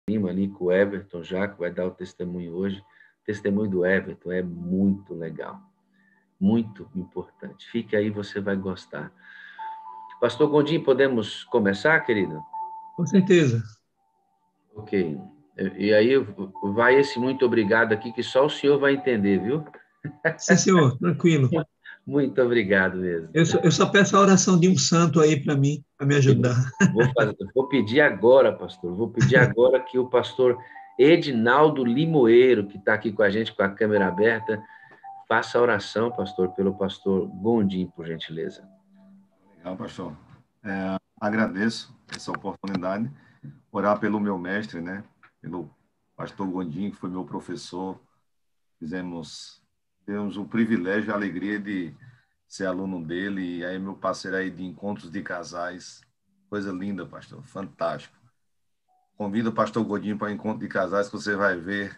ali com o Everton já, que vai dar o testemunho hoje. O testemunho do Everton é muito legal, muito importante. Fique aí, você vai gostar. Pastor Gondim, podemos começar, querido? Com certeza. Ok. E aí vai esse muito obrigado aqui, que só o senhor vai entender, viu? Sim, senhor, tranquilo. Muito obrigado mesmo. Eu só peço a oração de um santo aí para mim, para me ajudar. Vou pedir agora, pastor, vou pedir agora que o pastor Edinaldo Limoeiro, que está aqui com a gente com a câmera aberta, faça a oração, pastor, pelo pastor Gondim, por gentileza. Legal, pastor. Agradeço essa oportunidade, orar pelo meu mestre, né? Pelo pastor Gondim, que foi meu professor. Temos o privilégio e a alegria de ser aluno dele, e aí meu parceiro aí de encontros de casais. Coisa linda, pastor, fantástico. Convido o pastor Gondim para o encontro de casais, que você vai ver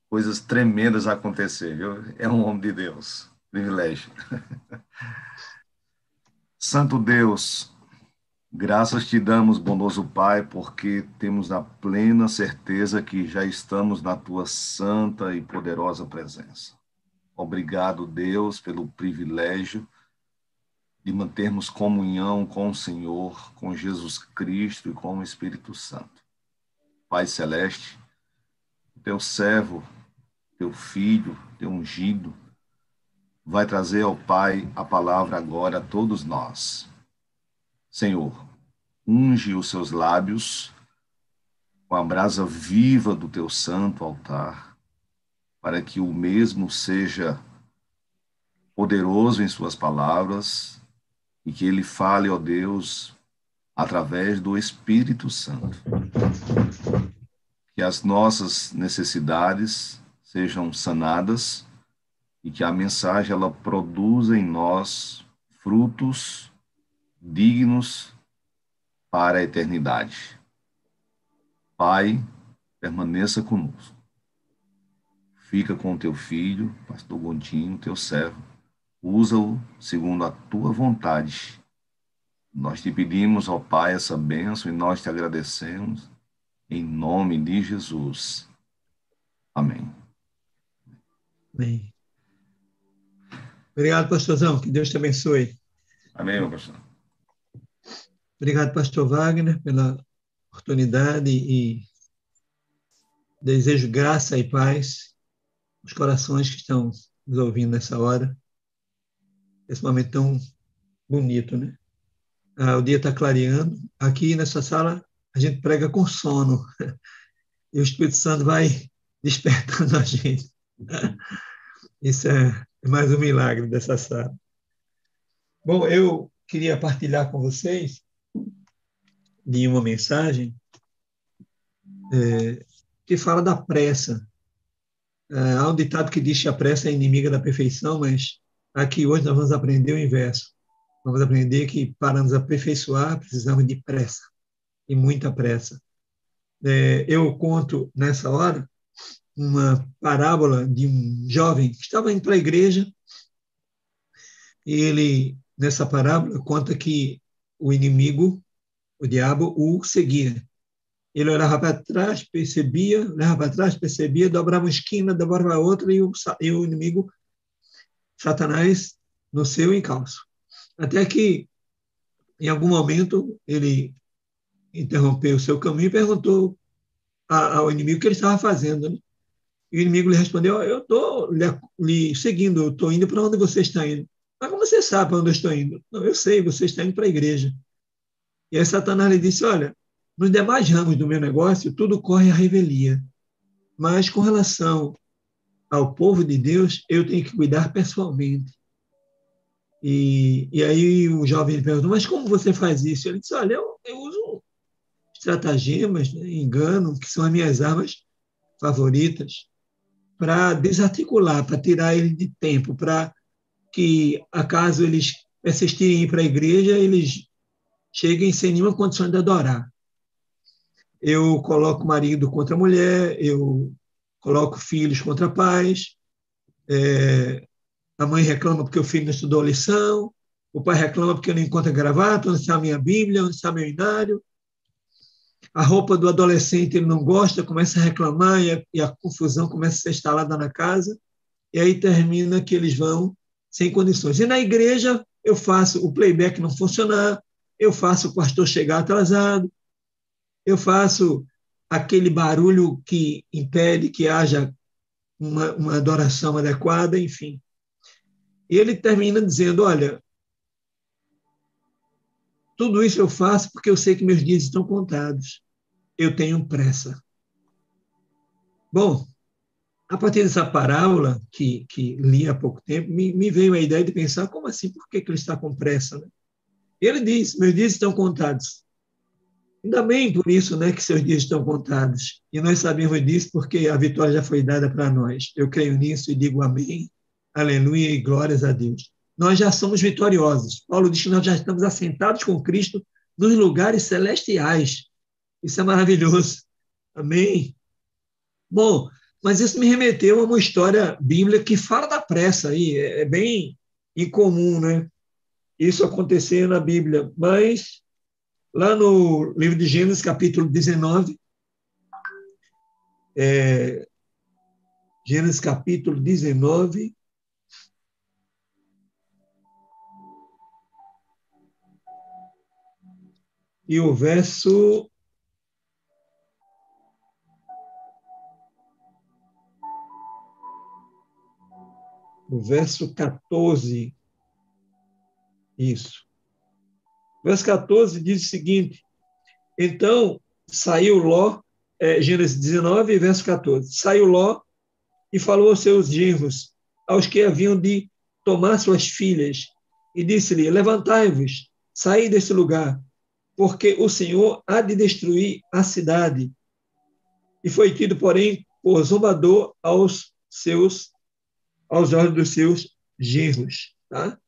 coisas tremendas acontecer, viu? É um homem de Deus. Privilégio. Santo Deus, graças te damos, bondoso Pai, porque temos a plena certeza que já estamos na tua santa e poderosa presença. Obrigado, Deus, pelo privilégio de mantermos comunhão com o Senhor, com Jesus Cristo e com o Espírito Santo. Pai Celeste, teu servo, teu filho, teu ungido, vai trazer ao Pai a palavra agora a todos nós. Senhor, unge os seus lábios com a brasa viva do teu santo altar, para que o mesmo seja poderoso em suas palavras e que ele fale, ó Deus, através do Espírito Santo. Que as nossas necessidades sejam sanadas e que a mensagem ela produza em nós frutos dignos para a eternidade. Pai, permaneça conosco. Fica com o teu filho, pastor Gondim, teu servo. Usa-o segundo a tua vontade. Nós te pedimos, ó Pai, essa bênção e nós te agradecemos. Em nome de Jesus. Amém. Amém. Obrigado, pastorzão. Que Deus te abençoe. Amém, meu pastor. Obrigado, pastor Wagner, pela oportunidade e desejo graça e paz aos corações que estão nos ouvindo nessa hora. Esse momento tão bonito, né? O dia está clareando. Aqui nessa sala a gente prega com sono e o Espírito Santo vai despertando a gente. Isso é mais um milagre dessa sala. Bom, eu queria partilhar com vocês de uma mensagem que fala da pressa. Há um ditado que diz que a pressa é inimiga da perfeição, mas aqui hoje nós vamos aprender o inverso. Vamos aprender que para nos aperfeiçoar precisamos de pressa, e muita pressa. Eu conto nessa hora uma parábola de um jovem que estava indo para a igreja e ele, nessa parábola, conta que o inimigo, o diabo, o seguia. Ele olhava para trás, percebia, olhava para trás, percebia, dobrava uma esquina, dobrava outra e o inimigo, Satanás, no seu encalço. Até que, em algum momento, ele interrompeu o seu caminho e perguntou ao inimigo o que ele estava fazendo. Né? E o inimigo lhe respondeu: eu estou lhe seguindo, eu estou indo para onde você está indo. Mas como você sabe para onde eu estou indo? Não, eu sei, você está indo para a igreja. E aí Satanás lhe disse: olha, nos demais ramos do meu negócio, tudo corre à revelia. Mas com relação ao povo de Deus, eu tenho que cuidar pessoalmente. E aí o jovem perguntou: mas como você faz isso? Ele disse: olha, eu uso estratagemas, né, engano, que são as minhas armas favoritas, para desarticular, para tirar ele de tempo, para que, acaso eles persistirem em ir para a igreja, eles cheguem sem nenhuma condição de adorar. Eu coloco marido contra mulher, eu coloco filhos contra pais, a mãe reclama porque o filho não estudou a lição, o pai reclama porque não encontra gravata, onde está a minha Bíblia, onde está meu inário. a roupa do adolescente ele não gosta, começa a reclamar e a confusão começa a ser instalada na casa, e aí termina que eles vão sem condições. E na igreja eu faço o playback não funcionar, eu faço o pastor chegar atrasado, eu faço aquele barulho que impede que haja uma adoração adequada, enfim. E ele termina dizendo, olha, tudo isso eu faço porque eu sei que meus dias estão contados. Eu tenho pressa. Bom, a partir dessa parábola que li há pouco tempo, me veio a ideia de pensar, como assim? Por que ele está com pressa? Né? E ele diz, meus dias estão contados. Ainda bem por isso, né, que seus dias estão contados. E nós sabemos disso porque a vitória já foi dada para nós. Eu creio nisso e digo amém, aleluia e glórias a Deus. Nós já somos vitoriosos. Paulo diz que nós já estamos assentados com Cristo nos lugares celestiais. Isso é maravilhoso. Amém? Bom, mas isso me remeteu a uma história bíblica que fala da pressa aí. É bem incomum, né? Isso acontecer na Bíblia. Mas lá no livro de Gênesis, capítulo 19, Gênesis capítulo 19, e o verso 14. Isso. Verso 14 diz o seguinte, então saiu Ló, Gênesis 19, verso 14, saiu Ló e falou aos seus genros, aos que haviam de tomar suas filhas, e disse-lhe, levantai-vos, saí desse lugar, porque o Senhor há de destruir a cidade. E foi tido, porém, por zombador aos olhos dos seus genros. Tá?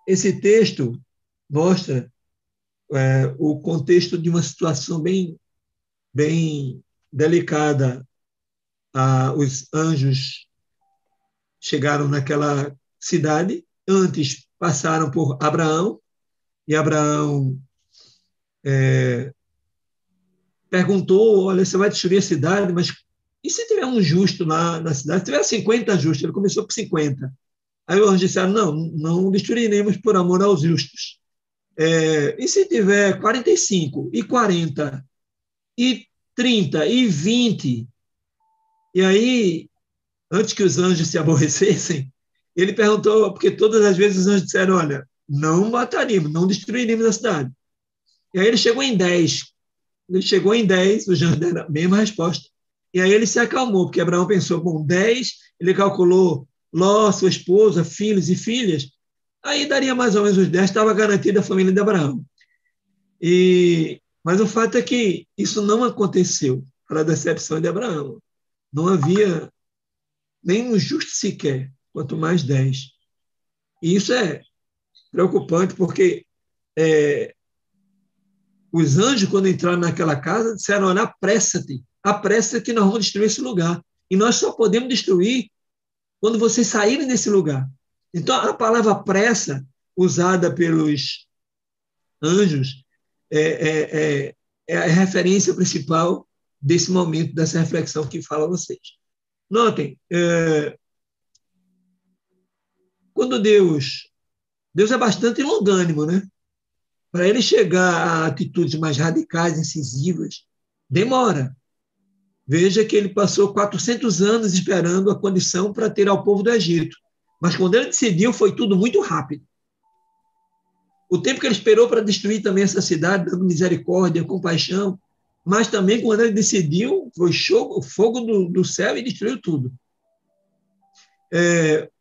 Esse texto mostra o contexto de uma situação bem delicada. Os anjos chegaram naquela cidade, antes passaram por Abraão, e Abraão perguntou, olha, você vai destruir a cidade, mas e se tiver um justo lá na cidade? Se tiver 50 justos, ele começou com 50. Aí os anjos disseram, não destruiremos por amor aos justos. E se tiver 45, e 40, e 30, e 20? E aí, antes que os anjos se aborrecessem, ele perguntou, porque todas as vezes os anjos disseram, olha, não mataríamos, não destruiríamos a cidade. E aí ele chegou em 10. Ele chegou em 10, os anjos deram a mesma resposta. E aí ele se acalmou, porque Abraão pensou, bom, 10, ele calculou Ló, sua esposa, filhos e filhas, aí daria mais ou menos os 10, estava garantida a família de Abraão. Mas o fato é que isso não aconteceu, para a decepção de Abraão. Não havia nem um justo sequer, quanto mais 10. E isso é preocupante, porque os anjos, quando entraram naquela casa, disseram, olha, apressa-te que nós vamos destruir esse lugar. E nós só podemos destruir quando vocês saírem desse lugar. Então, a palavra pressa, usada pelos anjos, é a referência principal desse momento, dessa reflexão que falo a vocês. Notem, quando Deus é bastante longânimo, né? Para ele chegar a atitudes mais radicais, incisivas, demora. Veja que ele passou 400 anos esperando a condição para tirar o povo do Egito. Mas quando ele decidiu, foi tudo muito rápido. O tempo que ele esperou para destruir também essa cidade, dando misericórdia, compaixão, mas também quando ele decidiu, foi o fogo do céu e destruiu tudo.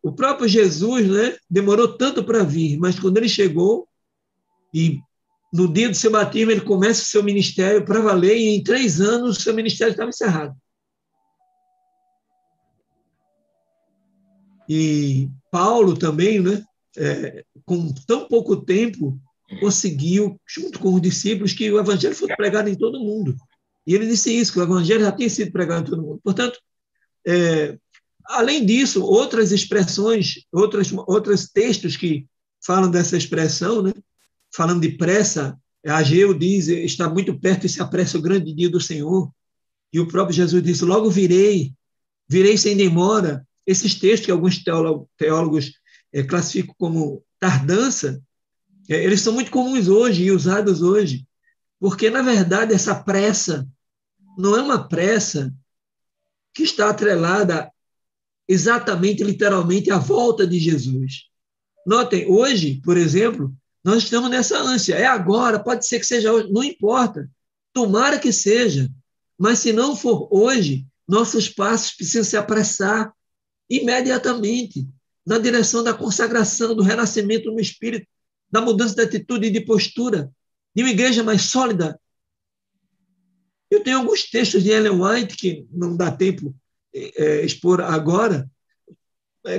O próprio Jesus, né, demorou tanto para vir, mas quando ele chegou, e no dia do seu batismo ele começa o seu ministério para valer, e em 3 anos o seu ministério estava encerrado. E Paulo também, né, com tão pouco tempo, conseguiu, junto com os discípulos, que o evangelho fosse pregado em todo mundo. E ele disse isso, que o evangelho já tinha sido pregado em todo mundo. Portanto, além disso, outras expressões, outros textos que falam dessa expressão, né, falando de pressa, Ageu diz, está muito perto e se apressa o grande dia do Senhor. E o próprio Jesus disse, logo virei sem demora. Esses textos que alguns teólogos classificam como tardança, eles são muito comuns hoje e usados hoje, porque, na verdade, essa pressa não é uma pressa que está atrelada exatamente, literalmente, à volta de Jesus. Notem, hoje, por exemplo, nós estamos nessa ânsia. É agora, pode ser que seja hoje, não importa. Tomara que seja. Mas se não for hoje, nossos passos precisam se apressar imediatamente na direção da consagração, do renascimento no Espírito, da mudança de atitude e de postura, de uma igreja mais sólida. Eu tenho alguns textos de Ellen White, que não dá tempo expor agora,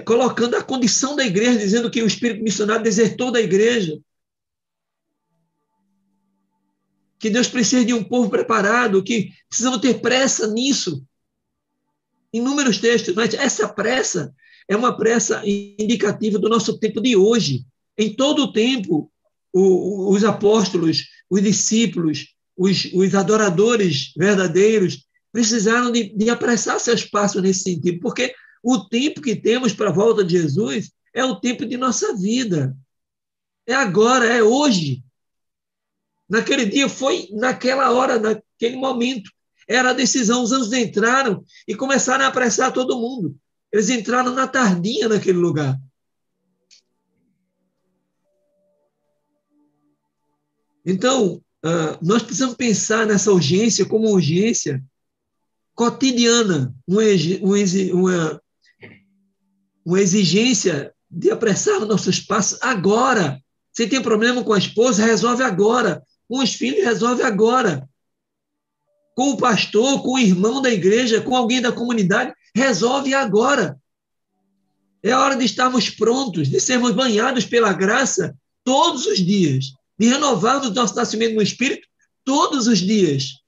colocando a condição da igreja, dizendo que o espírito missionário desertou da igreja, que Deus precisa de um povo preparado, que precisamos ter pressa nisso. Inúmeros textos, mas essa pressa é uma pressa indicativa do nosso tempo de hoje. Em todo o tempo, os apóstolos, os discípulos, os adoradores verdadeiros precisaram de apressar seus passos nesse sentido, porque o tempo que temos para a volta de Jesus é o tempo de nossa vida. É agora, é hoje. Naquele dia foi naquela hora, naquele momento. Era a decisão. Os anjos entraram e começaram a apressar todo mundo. Eles entraram na tardinha naquele lugar. Então, nós precisamos pensar nessa urgência como urgência cotidiana, uma exigência de apressar os nossos passos agora. Se tem problema com a esposa, resolve agora. Com os filhos, resolve agora. Com o pastor, com o irmão da igreja, com alguém da comunidade, resolve agora. É hora de estarmos prontos, de sermos banhados pela graça todos os dias, de renovarmos nosso nascimento no Espírito todos os dias.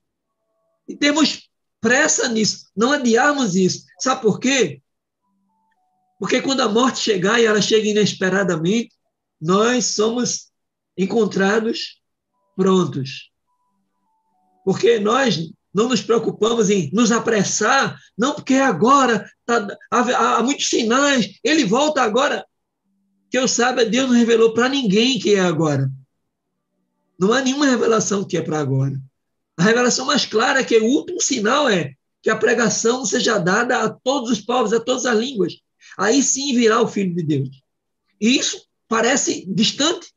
E temos pressa nisso, não adiarmos isso. Sabe por quê? Porque quando a morte chegar, e ela chega inesperadamente, nós somos encontrados prontos. Porque nós não nos preocupamos em nos apressar, não porque agora há muitos sinais, ele volta agora. Que eu saiba, Deus não revelou para ninguém que é agora. Não há nenhuma revelação que é para agora. A revelação mais clara é que o último sinal é que a pregação seja dada a todos os povos, a todas as línguas. Aí sim virá o Filho de Deus. E isso parece distante.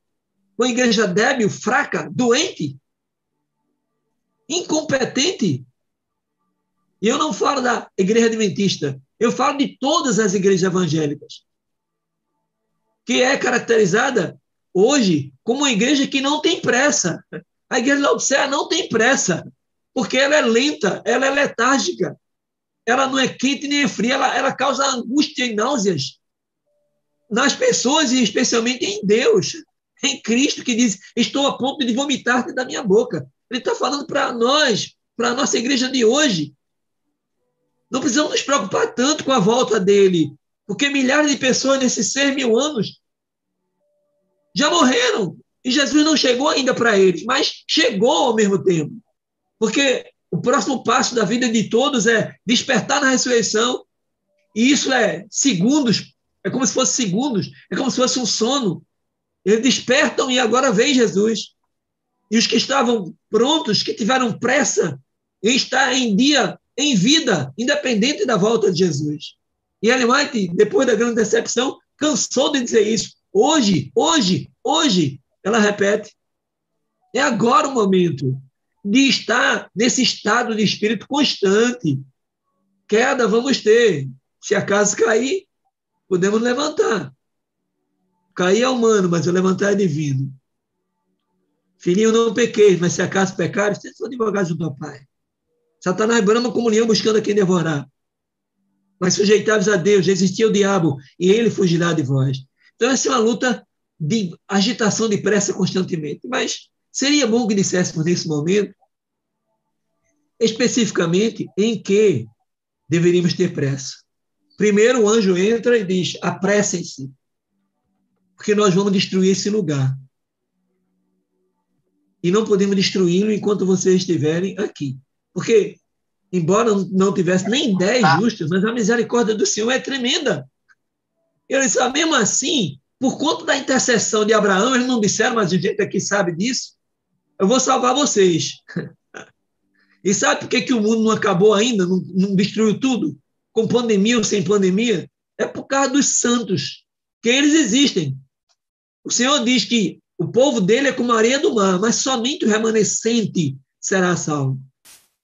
Uma igreja débil, fraca, doente, incompetente. E eu não falo da igreja adventista, eu falo de todas as igrejas evangélicas, que é caracterizada hoje como uma igreja que não tem pressa. A igreja de Laodiceia não tem pressa, porque ela é lenta, ela é letárgica, ela não é quente nem é fria, ela causa angústia e náuseas nas pessoas e especialmente em Deus, em Cristo, que diz, estou a ponto de vomitar da minha boca. Ele está falando para nós, para a nossa igreja de hoje. Não precisamos nos preocupar tanto com a volta dele, porque milhares de pessoas nesses 6.000 anos já morreram e Jesus não chegou ainda para eles, mas chegou ao mesmo tempo. Porque o próximo passo da vida de todos é despertar na ressurreição, e isso é segundos, é como se fosse segundos, é como se fosse um sono. Eles despertam e agora vem Jesus. E os que estavam prontos, que tiveram pressa em estar em dia, em vida, independente da volta de Jesus. E Ellen White, depois da grande decepção, cansou de dizer isso. Hoje, ela repete, é agora o momento de estar nesse estado de espírito constante. Queda vamos ter. Se acaso cair, podemos levantar. Cair é humano, mas o levantar é divino. Filhinho, não pequeis, mas se acaso pecares, vocês são advogados junto ao Pai. Satanás brama como leão buscando a quem devorar. Mas sujeitai-vos a Deus, resistir ao diabo, e ele fugirá de vós. Então, essa é uma luta de agitação, de pressa constantemente. Mas seria bom que disséssemos nesse momento, especificamente, em que deveríamos ter pressa. Primeiro, o anjo entra e diz, apressem-se, porque nós vamos destruir esse lugar. e não podemos destruí-lo enquanto vocês estiverem aqui. Porque, embora não tivesse nem 10 justos, mas a misericórdia do Senhor é tremenda. Ele disse, mesmo assim, por conta da intercessão de Abraão, eles não disseram, mas a gente aqui sabe disso, eu vou salvar vocês. E sabe por que o mundo não acabou ainda, não destruiu tudo, com pandemia ou sem pandemia? É por causa dos santos, que eles existem. O Senhor diz que o povo dele é como a areia do mar, mas somente o remanescente será salvo.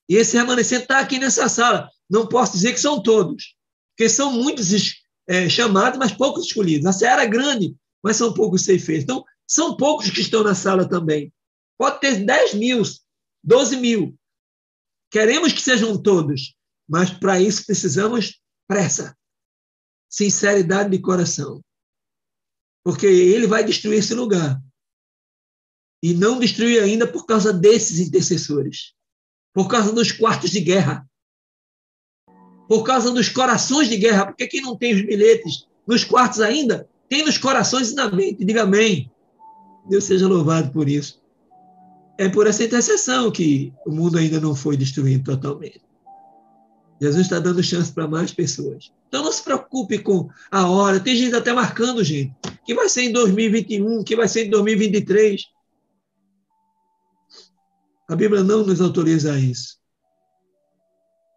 E esse remanescente está aqui nessa sala. Não posso dizer que são todos, porque são muitos chamados, mas poucos escolhidos. A seara é grande, mas são poucos ceifeiros. Então, são poucos que estão na sala também. Pode ter 10 mil, 12 mil. Queremos que sejam todos, mas para isso precisamos pressa, sinceridade de coração. Porque ele vai destruir esse lugar. E não destruir ainda por causa desses intercessores. Por causa dos quartos de guerra. Por causa dos corações de guerra. Porque quem não tem os bilhetes nos quartos ainda, tem nos corações e na mente. Diga amém. Deus seja louvado por isso. É por essa intercessão que o mundo ainda não foi destruído totalmente. Jesus está dando chance para mais pessoas. Então não se preocupe com a hora. Tem gente até marcando, gente, que vai ser em 2021, que vai ser em 2023. A Bíblia não nos autoriza a isso.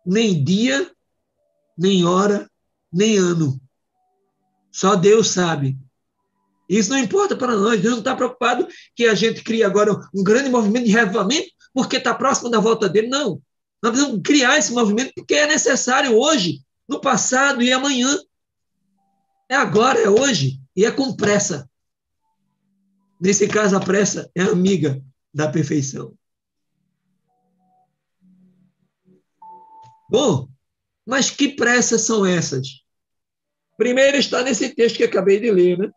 Nem dia, nem hora, nem ano. Só Deus sabe. Isso não importa para nós. Deus não está preocupado que a gente crie agora um grande movimento de revivamento porque está próximo da volta dele. Não. Nós precisamos criar esse movimento porque é necessário hoje, no passado e amanhã. É agora, é hoje e é com pressa. Nesse caso, a pressa é amiga da perfeição. Bom, mas que pressas são essas? Primeiro está nesse texto que acabei de ler, né?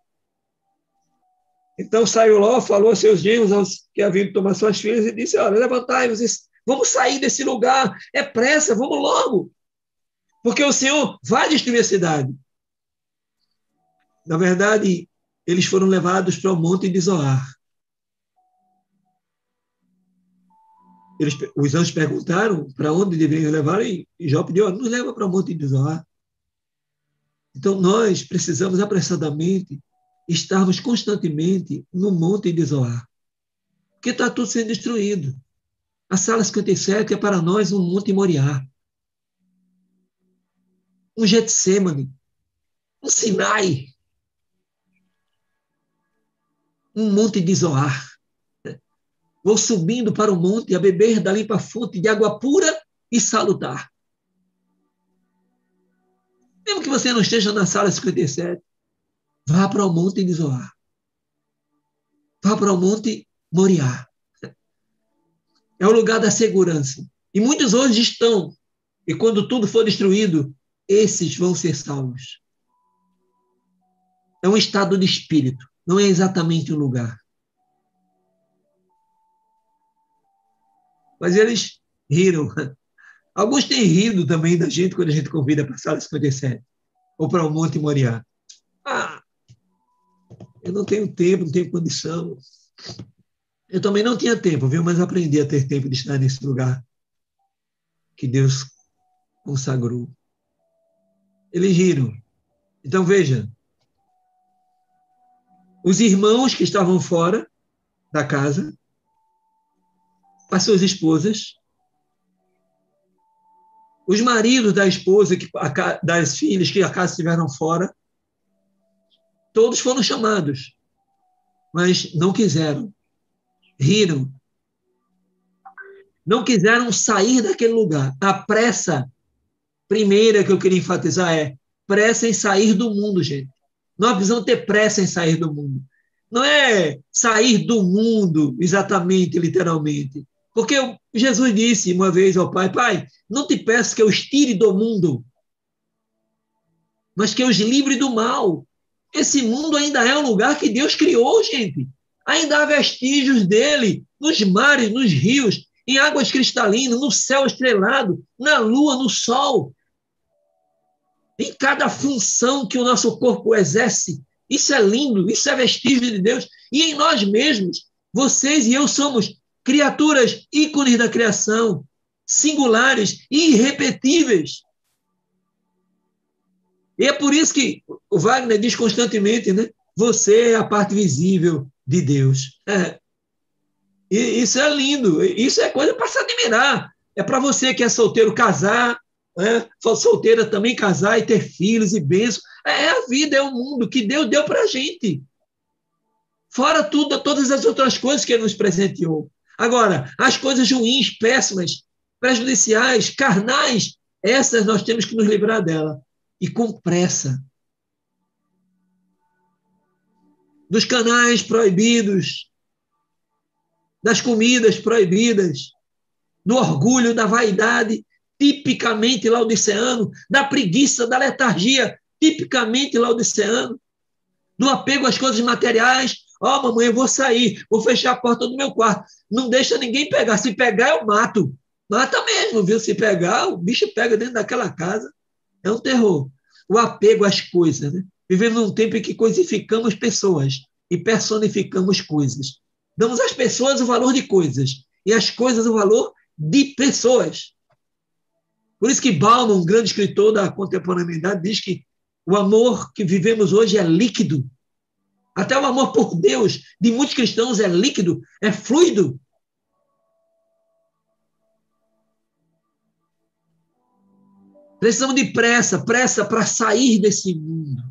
Então saiu Ló, falou a seus genros, aos que haviam de tomar suas filhas, e disse, olha, levantai-vos, vamos sair desse lugar, é pressa, vamos logo, porque o Senhor vai destruir a cidade. Na verdade, eles foram levados para o monte de Zoar. Os anjos perguntaram para onde deveriam levar, e Jó pediu, nos leva para o monte de Zoar. Então, nós precisamos apressadamente estarmos constantemente no monte de Zoar, porque está tudo sendo destruído. A sala 57 é para nós um monte Moriá, um Getsêmani, um Sinai, um monte de Zoar. Vou subindo para o monte a beber da limpa fonte de água pura e salutar. Mesmo que você não esteja na sala 57, vá para o monte de Zoar. Vá para o monte Moriá. É o lugar da segurança. E muitos hoje estão. E quando tudo for destruído, esses vão ser salvos. É um estado de espírito. Não é exatamente um lugar. Mas eles riram. Alguns têm rido também da gente quando a gente convida para a sala 57 ou para o Monte Moriá. Eu não tenho tempo, não tenho condição. Eu também não tinha tempo, viu? Mas aprendi a ter tempo de estar nesse lugar que Deus consagrou. Eles riram. Então, veja. Os irmãos que estavam fora da casa, as suas esposas, os maridos da esposa, das filhas que a casa estiveram fora, todos foram chamados, mas não quiseram, riram, não quiseram sair daquele lugar. A pressa primeira que eu queria enfatizar é pressa em sair do mundo, gente. Nós precisamos ter pressa em sair do mundo. Não é sair do mundo, exatamente, literalmente. Porque Jesus disse uma vez ao Pai, Pai, não te peço que eu os tire do mundo, mas que eu os livre do mal. Esse mundo ainda é um lugar que Deus criou, gente. Ainda há vestígios dele nos mares, nos rios, em águas cristalinas, no céu estrelado, na lua, no sol. Em cada função que o nosso corpo exerce. Isso é lindo, isso é vestígio de Deus. E em nós mesmos, vocês e eu somos criaturas ícones da criação, singulares e irrepetíveis. E é por isso que o Wagner diz constantemente, né? Você é a parte visível de Deus. E isso é lindo, isso é coisa para se admirar. É para você que é solteiro casar, né? Solteira também casar e ter filhos e bênçãos. É a vida, é o mundo que Deus deu para a gente. Fora tudo, todas as outras coisas que Ele nos presenteou. Agora, as coisas ruins, péssimas, prejudiciais, carnais, essas nós temos que nos livrar dela. E com pressa. Dos canais proibidos, das comidas proibidas, do orgulho, da vaidade, tipicamente laodiceano, da preguiça, da letargia, tipicamente laodiceano, do apego às coisas materiais. Mamãe, eu vou sair, vou fechar a porta do meu quarto. Não deixa ninguém pegar. Se pegar, eu mato. Mata mesmo, viu? Se pegar, o bicho pega dentro daquela casa. É um terror. O apego às coisas, né? Vivemos num tempo em que coisificamos pessoas e personificamos coisas. Damos às pessoas o valor de coisas e às coisas o valor de pessoas. Por isso que Bauman, um grande escritor da contemporaneidade, diz que o amor que vivemos hoje é líquido. Até o amor por Deus de muitos cristãos é líquido, é fluido. Precisamos de pressa para sair desse mundo.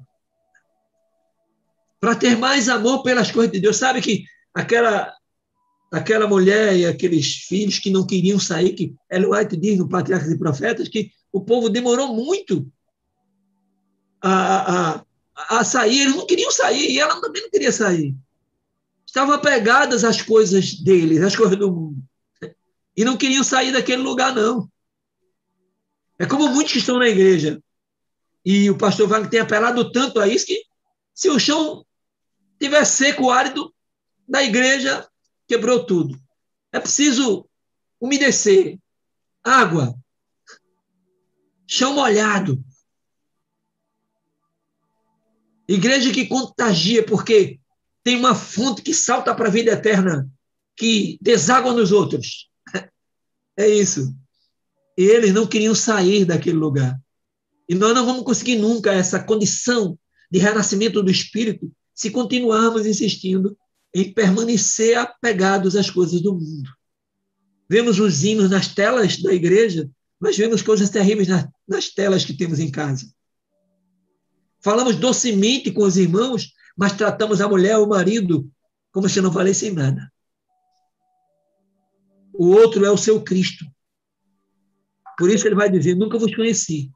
Para ter mais amor pelas coisas de Deus. Sabe que aquela mulher e aqueles filhos que não queriam sair, que Ellen White diz no Patriarcas e Profetas, que o povo demorou muito a sair, eles não queriam sair, e ela também não queria sair. Estavam apegadas às coisas deles, às coisas do mundo. E não queriam sair daquele lugar, não. É como muitos que estão na igreja. E o pastor Wagner tem apelado tanto a isso que, se o chão tiver seco, árido, da igreja, quebrou tudo. É preciso umedecer, água, chão molhado. Igreja que contagia, porque tem uma fonte que salta para a vida eterna, que deságua nos outros. É isso. E eles não queriam sair daquele lugar. E nós não vamos conseguir nunca essa condição de renascimento do Espírito se continuarmos insistindo em permanecer apegados às coisas do mundo. Vemos os hinos nas telas da igreja, mas vemos coisas terríveis nas telas que temos em casa. Falamos docemente com os irmãos, mas tratamos a mulher ou o marido como se não valessem nada. O outro é o seu Cristo. Por isso ele vai dizer, nunca vos conheci.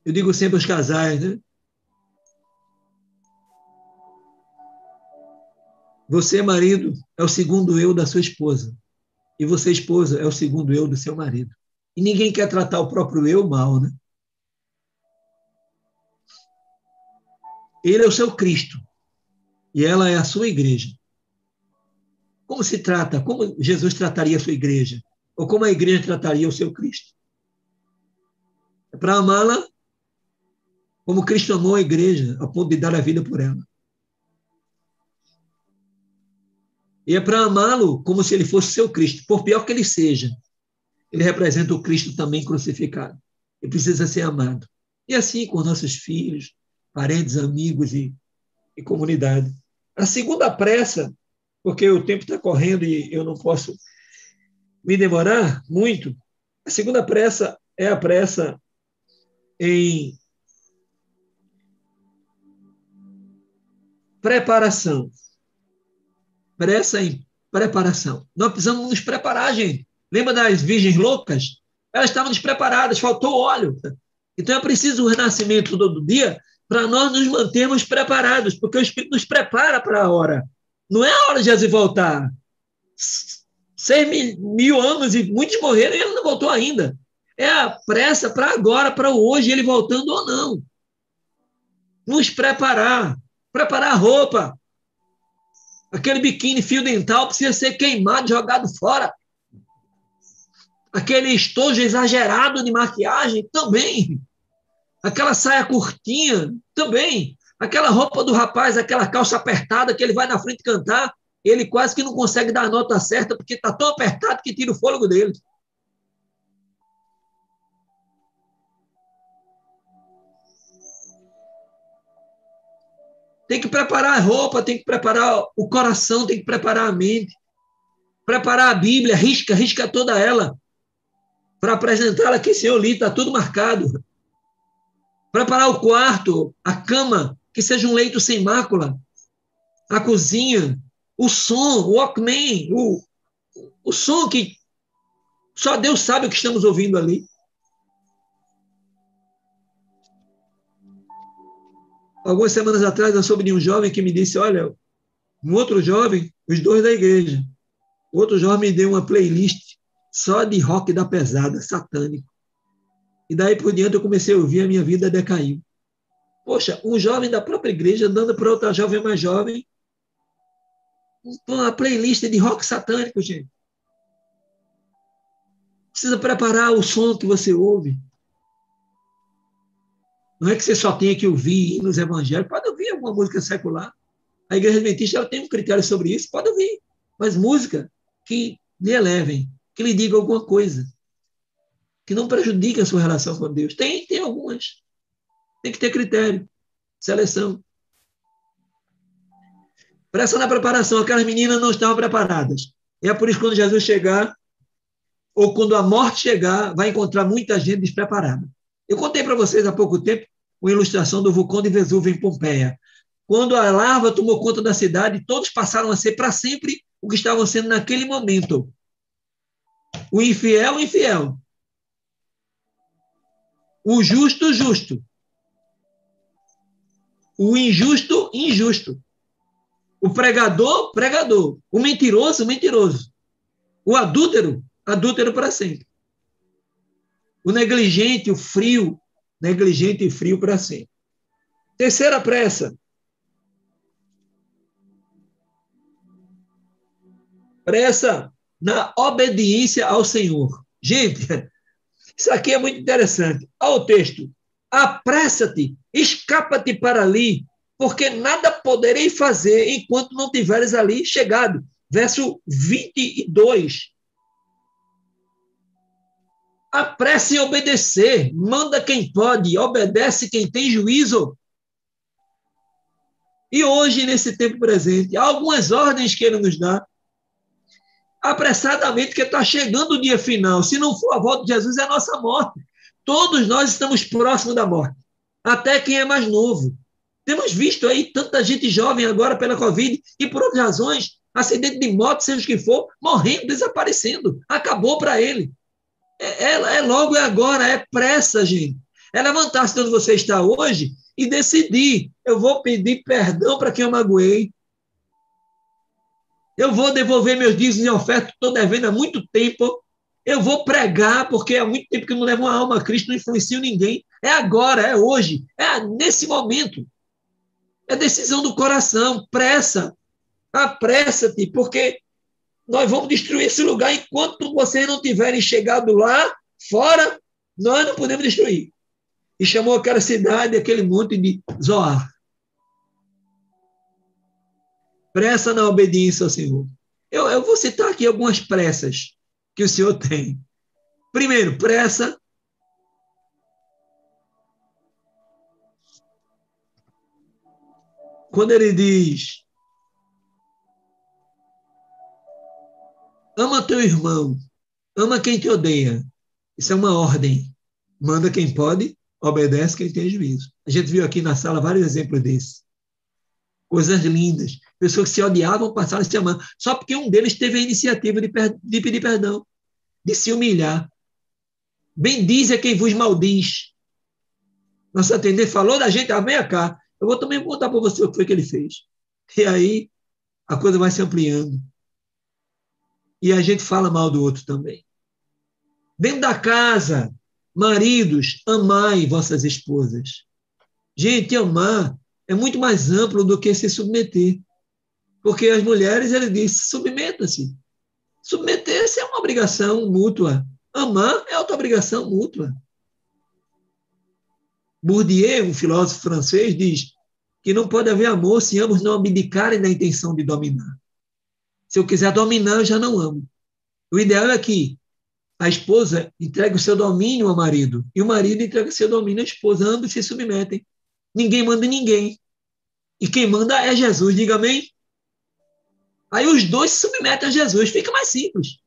Eu digo sempre aos casais, né? Você, marido, é o segundo eu da sua esposa. E você, esposa, é o segundo eu do seu marido. E ninguém quer tratar o próprio eu mal, né? Ele é o seu Cristo. E ela é a sua igreja. Como se trata? Como Jesus trataria a sua igreja? Ou como a igreja trataria o seu Cristo? É para amá-la como Cristo amou a igreja, a ponto de dar a vida por ela. E é para amá-lo como se ele fosse seu Cristo, por pior que ele seja. Ele representa o Cristo também crucificado. E precisa ser amado. E assim com nossos filhos, parentes, amigos e comunidade. A segunda pressa, porque o tempo está correndo e eu não posso me demorar muito, a segunda pressa é a pressa em preparação. Pressa em preparação. Nós precisamos nos preparar, gente. Lembra das virgens loucas? Elas estavam despreparadas, faltou óleo. Então é preciso o renascimento todo dia para nós nos mantermos preparados, porque o Espírito nos prepara para a hora. Não é a hora de Jesus voltar. 6.000 anos e muitos morreram e ele não voltou ainda. É a pressa para agora, para hoje, ele voltando ou não. Nos preparar. Preparar a roupa. Aquele biquíni fio dental precisa ser queimado, jogado fora. Aquele estojo exagerado de maquiagem, também. Aquela saia curtinha, também. Aquela roupa do rapaz, aquela calça apertada que ele vai na frente cantar, ele quase que não consegue dar a nota certa porque está tão apertado que tira o fôlego dele. Tem que preparar a roupa, tem que preparar o coração, tem que preparar a mente, preparar a Bíblia, risca toda ela, para apresentá-la aqui, Senhor, li, está tudo marcado. Preparar o quarto, a cama, que seja um leito sem mácula, a cozinha, o som, o Walkman, o som que só Deus sabe o que estamos ouvindo ali. Algumas semanas atrás eu soube de um jovem que me disse, olha, um outro jovem, os dois da igreja, o outro jovem me deu uma playlist só de rock da pesada, satânico. E daí por diante eu comecei a ouvir, a minha vida decaiu. Poxa, um jovem da própria igreja dando para outra jovem mais jovem uma playlist de rock satânico, gente. Precisa preparar o som que você ouve. Não é que você só tenha que ouvir hinos evangélicos, pode ouvir alguma música secular. A Igreja Adventista ela tem um critério sobre isso, pode ouvir. Mas música que lhe elevem, que lhe diga alguma coisa, que não prejudique a sua relação com Deus. Tem algumas. Tem que ter critério, seleção. Pressa na preparação, aquelas meninas não estavam preparadas. E é por isso que quando Jesus chegar, ou quando a morte chegar, vai encontrar muita gente despreparada. Eu contei para vocês há pouco tempo uma ilustração do vulcão de Vesúvio em Pompeia. Quando a lava tomou conta da cidade, todos passaram a ser para sempre o que estavam sendo naquele momento. O infiel, o infiel. O justo, o justo. O injusto, injusto. O pregador, pregador. O mentiroso, mentiroso. O adúltero, adúltero para sempre. O negligente, o frio, negligente e frio para sempre. Terceira pressa. Pressa na obediência ao Senhor. Gente, isso aqui é muito interessante. Olha o texto. Apressa-te, escapa-te para ali, porque nada poderei fazer enquanto não tiveres ali chegado. Verso 22. Apressa em obedecer, manda quem pode, obedece quem tem juízo. E hoje, nesse tempo presente, há algumas ordens que ele nos dá, apressadamente, porque está chegando o dia final. Se não for a volta de Jesus, é a nossa morte. Todos nós estamos próximos da morte, até quem é mais novo. Temos visto aí tanta gente jovem agora pela Covid e por outras razões, acidente de moto, seja o que for, morrendo, desaparecendo. Acabou para ele. É logo, é agora, é pressa, gente. É levantar-se de onde você está hoje e decidir. Eu vou pedir perdão para quem eu magoei. Eu vou devolver meus dízimos e ofertas que estou devendo há muito tempo. Eu vou pregar, porque há muito tempo que eu não levo uma alma a Cristo, não influencio ninguém. É agora, é hoje, é nesse momento. É decisão do coração, pressa. Apressa-te, porque nós vamos destruir esse lugar enquanto vocês não tiverem chegado lá, fora, nós não podemos destruir. E chamou aquela cidade, aquele monte de Zoar. Pressa na obediência ao Senhor. Eu vou citar aqui algumas pressas que o Senhor tem. Primeiro, pressa quando ele diz: ama teu irmão, ama quem te odeia. Isso é uma ordem. Manda quem pode, obedece quem tem juízo. A gente viu aqui na sala vários exemplos desses. Coisas lindas. Pessoas que se odiavam passaram a se amar. Só porque um deles teve a iniciativa de pedir perdão, de se humilhar. Bendize a quem vos maldiz. Nosso atendente falou da gente, vem cá. Eu vou também contar para você o que foi que ele fez. E aí a coisa vai se ampliando. E a gente fala mal do outro também. Dentro da casa, maridos, amai vossas esposas. Gente, amar é muito mais amplo do que se submeter. Porque as mulheres, ele diz, submeta-se. Submeter-se é uma obrigação mútua. Amar é outra obrigação mútua. Bourdieu, um filósofo francês, diz: que não pode haver amor se ambos não abdicarem da intenção de dominar. Se eu quiser dominar, eu já não amo. O ideal é que a esposa entregue o seu domínio ao marido e o marido entregue o seu domínio à esposa. Ambos se submetem. Ninguém manda em ninguém. E quem manda é Jesus, diga amém? Aí os dois se submetem a Jesus, fica mais simples.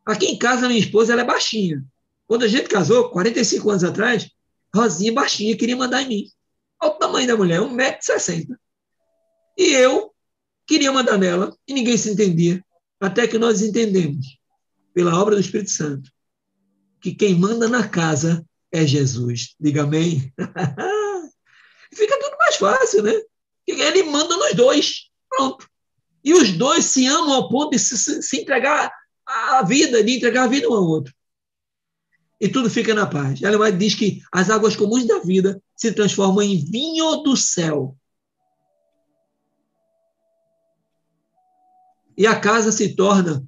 Aqui em casa, minha esposa ela é baixinha. Quando a gente casou, 45 anos atrás, Rosinha, baixinha, queria mandar em mim. Olha o tamanho da mulher, 1,60 m. E eu queria mandar nela, e ninguém se entendia. Até que nós entendemos, pela obra do Espírito Santo, que quem manda na casa é Jesus. Diga amém. Fica tudo mais fácil, né? Ele manda nos dois. Pronto. E os dois se amam ao ponto de se entregar a vida, de entregar a vida um ao outro. E tudo fica na paz. Ellen White diz que as águas comuns da vida se transformam em vinho do céu. E a casa se torna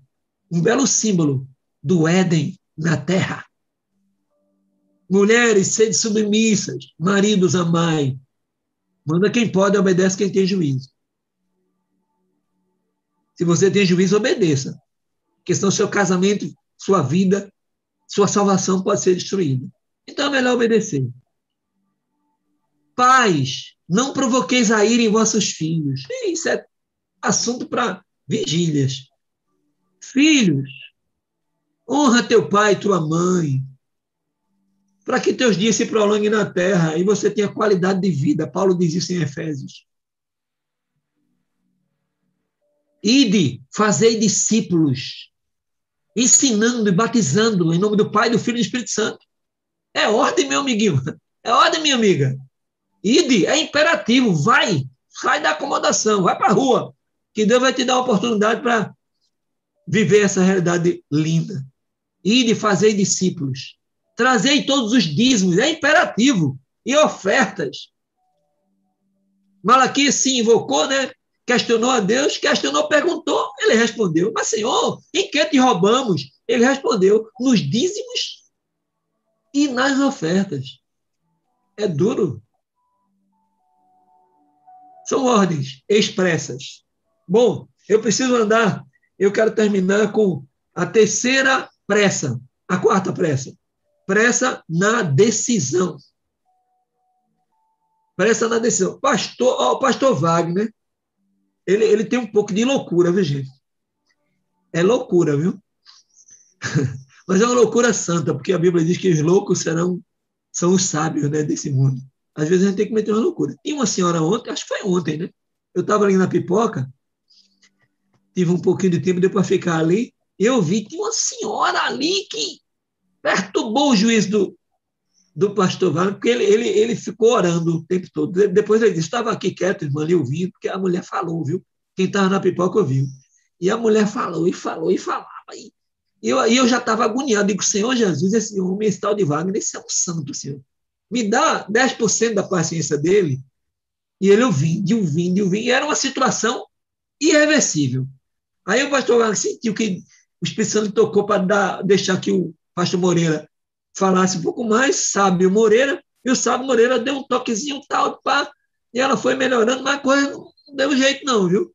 um belo símbolo do Éden na terra. Mulheres, sede submissas, maridos, amai. Manda quem pode, obedece quem tem juízo. Se você tem juízo, obedeça. Porque senão seu casamento, sua vida, sua salvação pode ser destruída. Então é melhor obedecer. Pais, não provoqueis a ira em vossos filhos. Isso é assunto para vigílias. Filhos, honra teu pai e tua mãe, para que teus dias se prolonguem na terra e você tenha qualidade de vida. Paulo diz isso em Efésios. Ide, fazei discípulos, ensinando e batizando em nome do Pai, do Filho e do Espírito Santo. É ordem, meu amiguinho. É ordem, minha amiga. Ide, é imperativo. Vai, sai da acomodação, vai para a rua, que Deus vai te dar a oportunidade para viver essa realidade linda. Ide, fazei discípulos. Trazei todos os dízimos, é imperativo. E ofertas. Malaquias se invocou, né? Questionou a Deus, perguntou, ele respondeu. Mas, Senhor, em que te roubamos? Ele respondeu, nos dízimos e nas ofertas. É duro. São ordens expressas. Bom, eu preciso andar. Eu quero terminar com a terceira pressa, a quarta pressa. Pressa na decisão. Pressa na decisão. Pastor Wagner, ele tem um pouco de loucura, viu, gente? É loucura, viu? Mas é uma loucura santa, porque a Bíblia diz que os loucos são os sábios, né, desse mundo. Às vezes a gente tem que meter uma loucura. E uma senhora ontem, acho que foi ontem, né? Eu estava ali na pipoca, tive um pouquinho de tempo, deu para ficar ali, e eu vi, tinha uma senhora ali que perturbou o juízo do pastor Wagner, porque ele ficou orando o tempo todo. Depois ele disse, estava aqui quieto, irmã, ali ouvindo, porque a mulher falou, viu? Quem estava na pipoca ouviu. E a mulher falou, e falou, e falava. E eu já estava agoniado. Digo, Senhor Jesus, esse homem, esse tal de Wagner, esse é um santo, Senhor. Me dá 10% da paciência dele. E ele ouvindo. E era uma situação irreversível. Aí o pastor Wagner sentiu que o Espírito Santo tocou para deixar que o pastor Moreira falasse um pouco mais, Sábio Moreira, e o Sábio Moreira deu um toquezinho tal, pá, e ela foi melhorando, mas a coisa não deu jeito não, viu?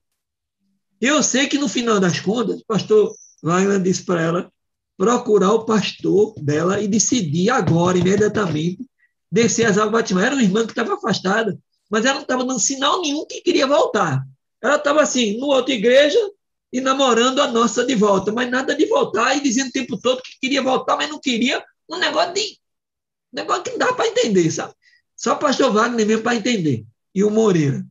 E eu sei que no final das contas, o pastor Wagner disse para ela procurar o pastor dela e decidir agora, imediatamente, descer as águas batismais. Era uma irmã que estava afastada, mas ela não estava dando sinal nenhum que queria voltar. Ela estava assim, numa outra igreja e namorando a nossa de volta, mas nada de voltar e dizendo o tempo todo que queria voltar, mas não queria. Um negócio que não dá para entender, sabe? Só o pastor Wagner mesmo para entender. E o Moreira.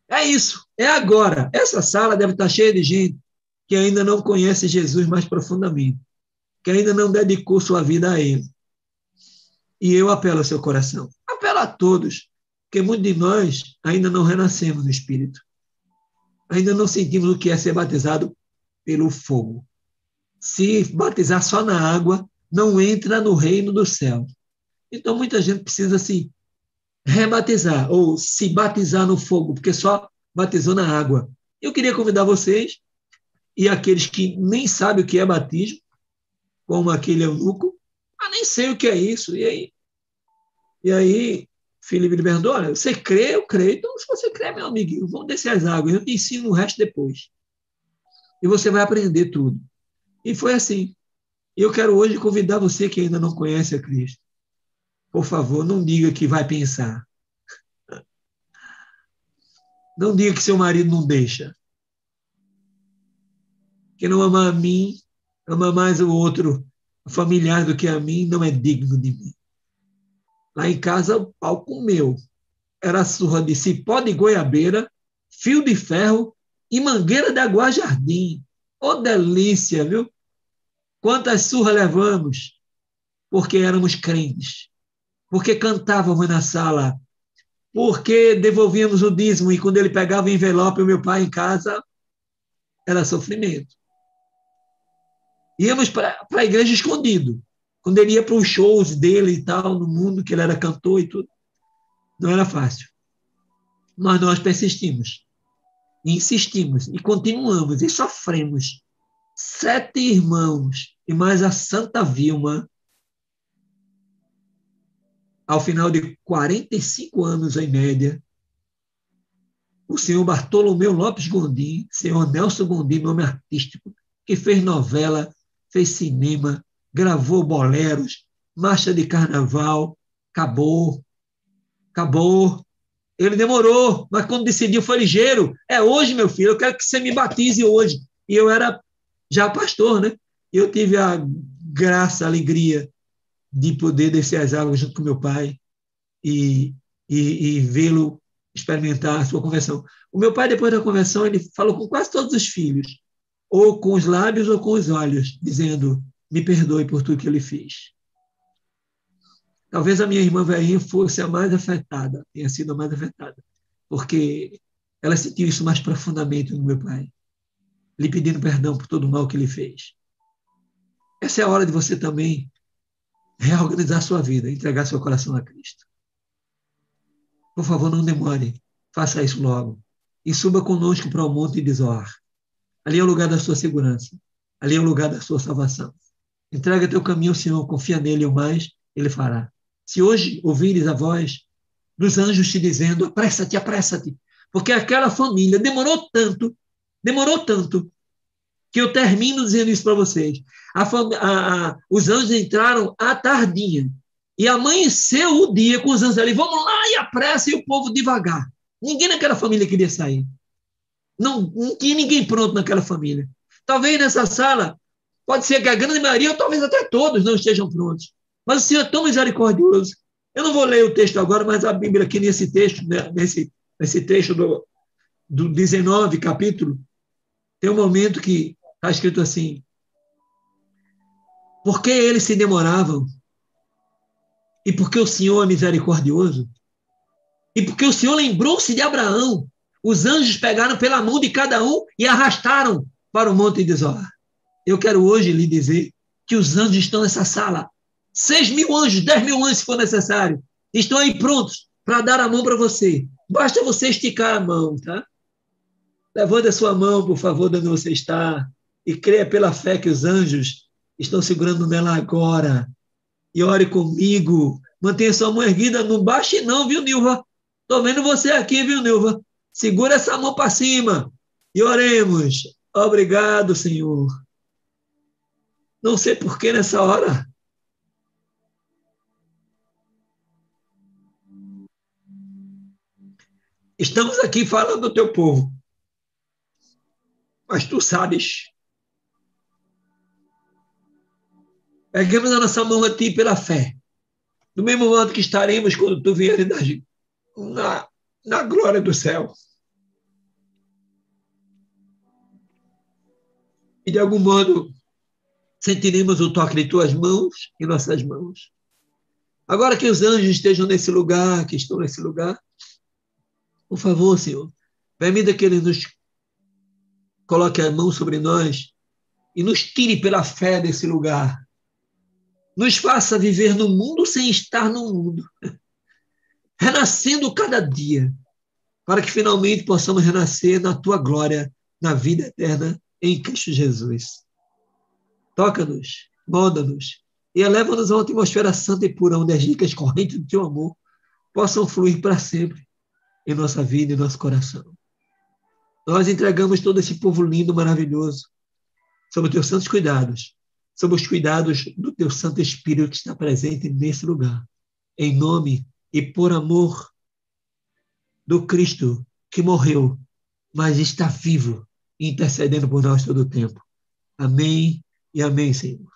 É isso. É agora. Essa sala deve estar cheia de gente que ainda não conhece Jesus mais profundamente, que ainda não dedicou sua vida a Ele. E eu apelo ao seu coração. Apelo a todos, porque muitos de nós ainda não renascemos no Espírito. Ainda não sentimos o que é ser batizado pelo fogo. Se batizar só na água, não entra no reino do céu. Então, muita gente precisa se rebatizar ou se batizar no fogo, porque só batizou na água. Eu queria convidar vocês e aqueles que nem sabem o que é batismo, como aquele eunuco, nem sei o que é isso. E aí Filipe lhe perguntou, olha, você crê? Eu creio. Então, se você crê, meu amiguinho, vamos descer as águas. Eu te ensino o resto depois. E você vai aprender tudo. E foi assim. E eu quero hoje convidar você que ainda não conhece a Cristo. Por favor, não diga que vai pensar. Não diga que seu marido não deixa. Que não ama a mim, ama mais o outro familiar do que a mim, não é digno de mim. Lá em casa, o pau comeu. Era surra de cipó de goiabeira, fio de ferro e mangueira de aguar jardim. Ô, delícia, viu? Quantas surras levamos? Porque éramos crentes. Porque cantávamos na sala. Porque devolvíamos o dízimo e quando ele pegava o envelope, o meu pai em casa, era sofrimento. Íamos para a igreja escondido. Quando ele ia para os shows dele e tal, no mundo, que ele era cantor e tudo. Não era fácil. Mas nós persistimos. E insistimos. E continuamos. E sofremos. 7 irmãos. E mais a Santa Vilma. Ao final de 45 anos, em média, o senhor Bartolomeu Lopes Gondim, senhor Nelson Gondim, nome artístico, que fez novela, fez cinema, gravou boleros, marcha de carnaval, acabou. Ele demorou, mas quando decidiu foi ligeiro. É hoje, meu filho, eu quero que você me batize hoje. E eu era já pastor, né? E eu tive a graça, a alegria de poder descer as águas junto com meu pai e vê-lo experimentar a sua conversão. O meu pai, depois da conversão, ele falou com quase todos os filhos, ou com os lábios ou com os olhos, dizendo, me perdoe por tudo que eu lhe fiz. Talvez a minha irmã velhinha fosse a mais afetada, tenha sido a mais afetada, porque ela sentiu isso mais profundamente no meu pai, lhe pedindo perdão por todo o mal que ele fez. Essa é a hora de você também reorganizar sua vida, entregar seu coração a Cristo. Por favor, não demore. Faça isso logo. E suba conosco para o Monte de Zoar. Ali é o lugar da sua segurança. Ali é o lugar da sua salvação. Entrega teu caminho ao Senhor, confia nele, o mais ele fará. Se hoje ouvires a voz dos anjos te dizendo, apressa-te, apressa-te, porque aquela família demorou tanto, que eu termino dizendo isso para vocês. Os anjos entraram à tardinha e amanheceu o dia com os anjos ali, vamos lá e apressa, e o povo devagar. Ninguém naquela família queria sair. Não tinha ninguém pronto naquela família. Talvez nessa sala, pode ser que a grande maioria, ou talvez até todos, não estejam prontos. Mas o Senhor é tão misericordioso. Eu não vou ler o texto agora, mas a Bíblia aqui nesse texto, né, nesse trecho do 19 capítulo, tem um momento que está escrito assim, porque eles se demoravam, e porque o Senhor é misericordioso, e porque o Senhor lembrou-se de Abraão, os anjos pegaram pela mão de cada um e arrastaram para o Monte de Zoar. Eu quero hoje lhe dizer que os anjos estão nessa sala, 6.000 anjos, 10.000 anjos, se for necessário, estão aí prontos para dar a mão para você. Basta você esticar a mão, tá? Levante a sua mão, por favor, de onde você está, e creia pela fé que os anjos estão segurando nela agora. E ore comigo. Mantenha sua mão erguida, não baixe não, viu, Nilva? Estou vendo você aqui, viu, Nilva? Segura essa mão para cima e oremos. Obrigado, Senhor. Não sei por que nessa hora estamos aqui falando do teu povo, mas tu sabes. Erguemos a nossa mão a ti pela fé, do mesmo modo que estaremos quando tu vieres na glória do céu. E de algum modo sentiremos o toque de tuas mãos em nossas mãos. Agora que os anjos estejam nesse lugar, que estão nesse lugar, por favor, Senhor, permita que eles nos coloque a mão sobre nós e nos tire pela fé desse lugar. Nos faça viver no mundo sem estar no mundo, renascendo cada dia, para que finalmente possamos renascer na tua glória, na vida eterna, em Cristo Jesus. Toca-nos, molda-nos e eleva-nos a uma atmosfera santa e pura, onde as ricas correntes do teu amor possam fluir para sempre em nossa vida e nosso coração. Nós entregamos todo esse povo lindo, maravilhoso, sob os teus santos cuidados, sob os cuidados do teu Santo Espírito que está presente nesse lugar. Em nome e por amor do Cristo que morreu, mas está vivo, intercedendo por nós todo o tempo. Amém e amém, Senhor.